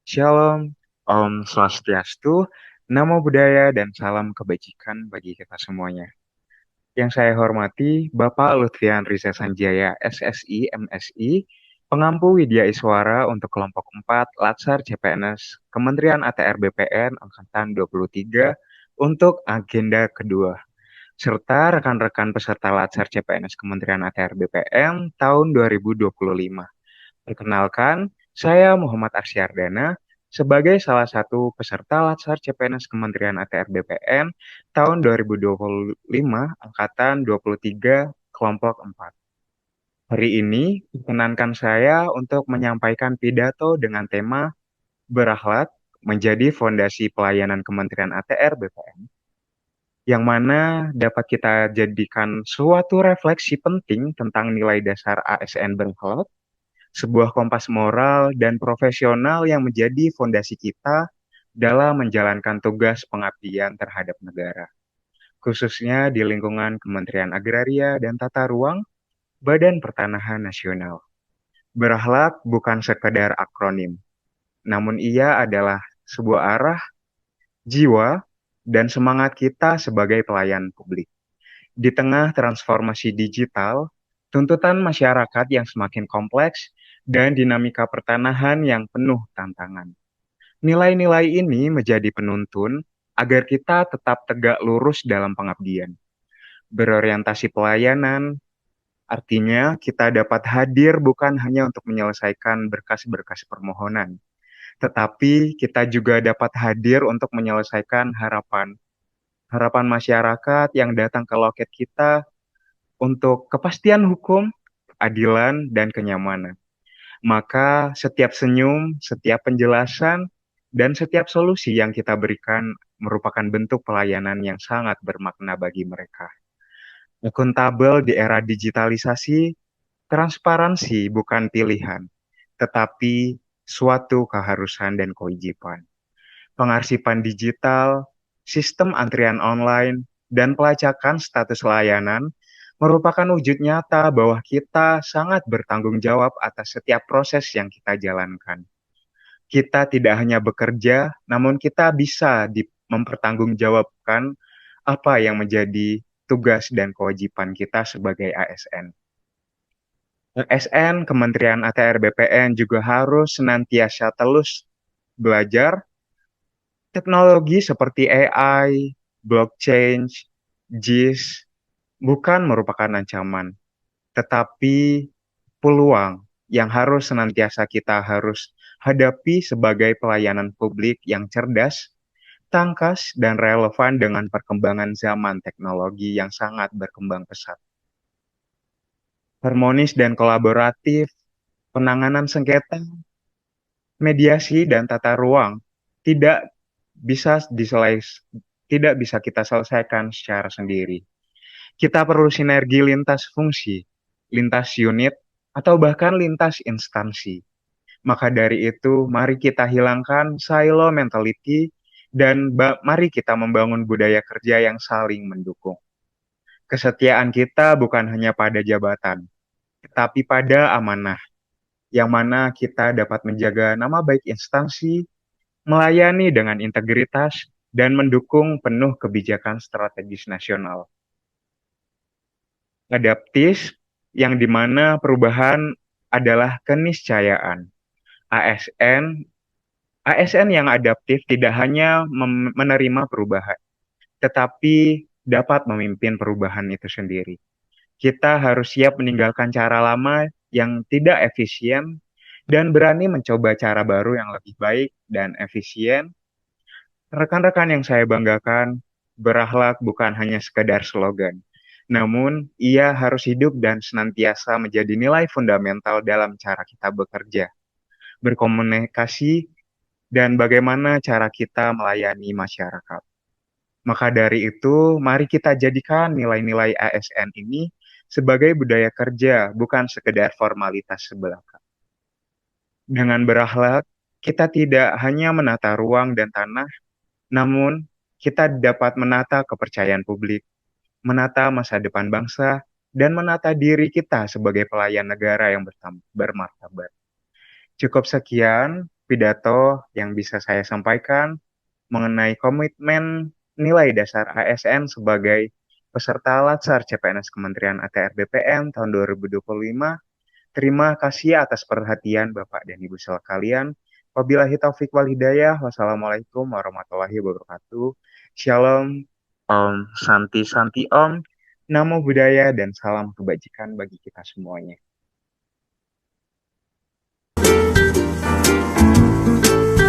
Shalom, Om Swastiastu, Namo Buddhaya, dan salam kebajikan bagi kita semuanya. Yang saya hormati, Bapak Lutfian Risa Sanjaya, SSI, MSI, Pengampu Widya Iswara untuk kelompok 4, Latsar CPNS, Kementerian ATR BPN, Angkatan 23, untuk agenda kedua, serta rekan-rekan peserta Latsar CPNS Kementerian ATR BPN tahun 2025. Perkenalkan, saya Muhammad Arsyardana sebagai salah satu peserta Latsar CPNS Kementerian ATR BPN tahun 2025 Angkatan 23 Kelompok 4. Hari ini, perkenankan saya untuk menyampaikan pidato dengan tema Berakhlak menjadi fondasi pelayanan Kementerian ATR BPN, yang mana dapat kita jadikan suatu refleksi penting tentang nilai dasar ASN berakhlak, sebuah kompas moral dan profesional yang menjadi fondasi kita dalam menjalankan tugas pengabdian terhadap negara, khususnya di lingkungan Kementerian Agraria dan Tata Ruang, Badan Pertanahan Nasional. Berakhlak bukan sekedar akronim, namun ia adalah sebuah arah, jiwa, dan semangat kita sebagai pelayan publik. Di tengah transformasi digital, tuntutan masyarakat yang semakin kompleks, dan dinamika pertanahan yang penuh tantangan. Nilai-nilai ini menjadi penuntun agar kita tetap tegak lurus dalam pengabdian. Berorientasi pelayanan, artinya kita dapat hadir bukan hanya untuk menyelesaikan berkas-berkas permohonan, tetapi kita juga dapat hadir untuk menyelesaikan harapan. Harapan masyarakat yang datang ke loket kita untuk kepastian hukum, keadilan, dan kenyamanan. Maka setiap senyum, setiap penjelasan, dan setiap solusi yang kita berikan merupakan bentuk pelayanan yang sangat bermakna bagi mereka. Akuntabel di era digitalisasi, transparansi bukan pilihan, tetapi suatu keharusan dan kewajiban. Pengarsipan digital, sistem antrian online, dan pelacakan status layanan merupakan wujud nyata bahwa kita sangat bertanggung jawab atas setiap proses yang kita jalankan. Kita tidak hanya bekerja, namun kita bisa mempertanggungjawabkan apa yang menjadi tugas dan kewajiban kita sebagai ASN. ASN, Kementerian ATR BPN juga harus senantiasa terus belajar teknologi seperti AI, blockchain, JIS, bukan merupakan ancaman, tetapi peluang yang harus senantiasa kita harus hadapi sebagai pelayanan publik yang cerdas, tangkas, dan relevan dengan perkembangan zaman teknologi yang sangat berkembang pesat. Harmonis dan kolaboratif, penanganan sengketa, mediasi, dan tata ruang tidak bisa tidak bisa kita selesaikan secara sendiri. Kita perlu sinergi lintas fungsi, lintas unit, atau bahkan lintas instansi. Maka dari itu, mari kita hilangkan silo mentality dan mari kita membangun budaya kerja yang saling mendukung. Kesetiaan kita bukan hanya pada jabatan, tetapi pada amanah, yang mana kita dapat menjaga nama baik instansi, melayani dengan integritas, dan mendukung penuh kebijakan strategis nasional. Adaptif, yang dimana perubahan adalah keniscayaan. ASN ASN yang adaptif tidak hanya menerima perubahan, tetapi dapat memimpin perubahan itu sendiri. Kita harus siap meninggalkan cara lama yang tidak efisien dan berani mencoba cara baru yang lebih baik dan efisien. Rekan-rekan yang saya banggakan, berakhlak bukan hanya sekedar slogan, namun ia harus hidup dan senantiasa menjadi nilai fundamental dalam cara kita bekerja, berkomunikasi, dan bagaimana cara kita melayani masyarakat. Maka dari itu, mari kita jadikan nilai-nilai ASN ini sebagai budaya kerja, bukan sekedar formalitas sebelaka. Dengan berakhlak, kita tidak hanya menata ruang dan tanah, namun kita dapat menata kepercayaan publik, menata masa depan bangsa, dan menata diri kita sebagai pelayan negara yang bermartabat. Cukup sekian pidato yang bisa saya sampaikan mengenai komitmen nilai dasar ASN sebagai peserta Latsar CPNS Kementerian ATR BPN tahun 2025. Terima kasih atas perhatian Bapak dan Ibu sekalian. Wabillahi taufik wal hidayah. Wassalamualaikum warahmatullahi wabarakatuh. Shalom, Om, Santi Santi Om. Namo Buddhaya dan salam kebajikan bagi kita semuanya.